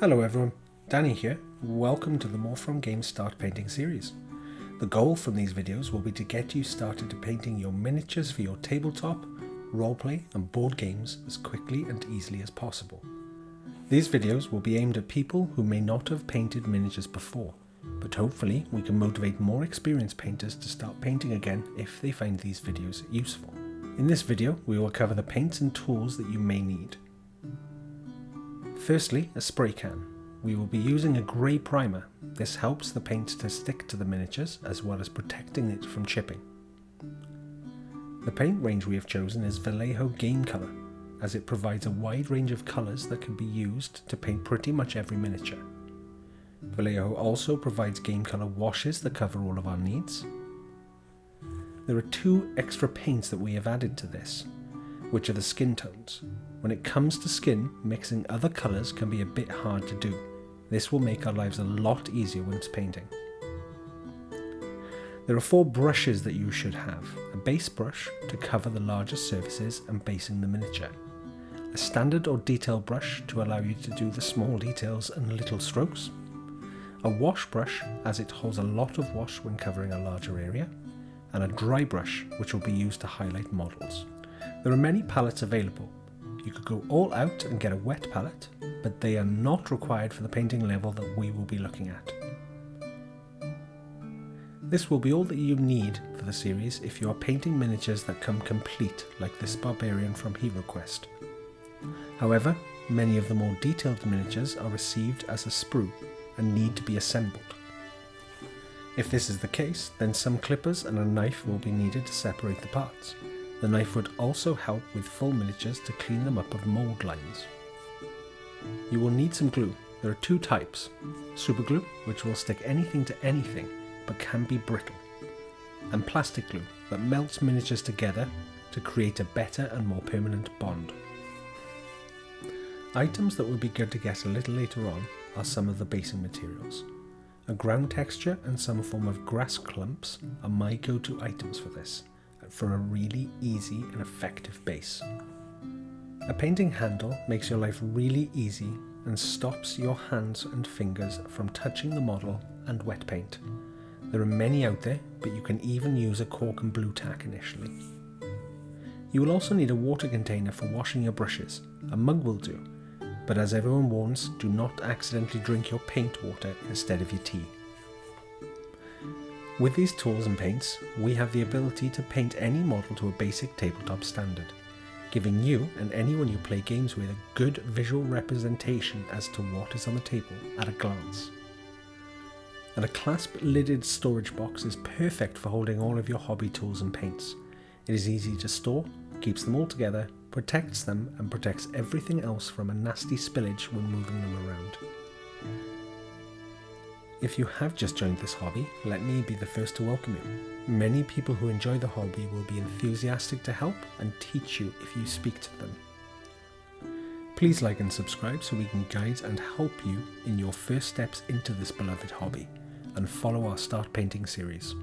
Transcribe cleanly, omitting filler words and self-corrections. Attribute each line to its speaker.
Speaker 1: Hello everyone, Danny here. Welcome to the More From Games Start Painting series. The goal from these videos will be to get you started to painting your miniatures for your tabletop, roleplay and board games as quickly and easily as possible. These videos will be aimed at people who may not have painted miniatures before, but hopefully we can motivate more experienced painters to start painting again if they find these videos useful. In this video we will cover the paints and tools that you may need. Firstly, a spray can. We will be using a grey primer. This helps the paint to stick to the miniatures as well as protecting it from chipping. The paint range we have chosen is Vallejo Game Colour, as it provides a wide range of colours that can be used to paint pretty much every miniature. Vallejo also provides game colour washes that cover all of our needs. There are two extra paints that we have added to this, which are the skin tones. When it comes to skin, mixing other colours can be a bit hard to do. This will make our lives a lot easier when painting. There are 4 brushes that you should have. A base brush to cover the larger surfaces and basing the miniature. A standard or detail brush to allow you to do the small details and little strokes. A wash brush as it holds a lot of wash when covering a larger area. And a dry brush which will be used to highlight models. There are many palettes available. You could go all out and get a wet palette, but they are not required for the painting level that we will be looking at. This will be all that you need for the series if you are painting miniatures that come complete, like this barbarian from HeroQuest. However, many of the more detailed miniatures are received as a sprue and need to be assembled. If this is the case, then some clippers and a knife will be needed to separate the parts. The knife would also help with full miniatures to clean them up of mould lines. You will need some glue. There are 2 types. Super glue, which will stick anything to anything, but can be brittle. And plastic glue, that melts miniatures together to create a better and more permanent bond. Items that would be good to get a little later on are some of the basing materials. A ground texture and some form of grass clumps are my go-to items for this, for a really easy and effective base. A painting handle makes your life really easy and stops your hands and fingers from touching the model and wet paint. There are many out there, but you can even use a cork and blue tack initially. You will also need a water container for washing your brushes. A mug will do, but as everyone warns, do not accidentally drink your paint water instead of your tea. With these tools and paints, we have the ability to paint any model to a basic tabletop standard, giving you and anyone you play games with a good visual representation as to what is on the table at a glance. And a clasp-lidded storage box is perfect for holding all of your hobby tools and paints. It is easy to store, keeps them all together, protects them and protects everything else from a nasty spillage when moving them around. If you have just joined this hobby, let me be the first to welcome you. Many people who enjoy the hobby will be enthusiastic to help and teach you if you speak to them. Please like and subscribe so we can guide and help you in your first steps into this beloved hobby, and follow our Start Painting series.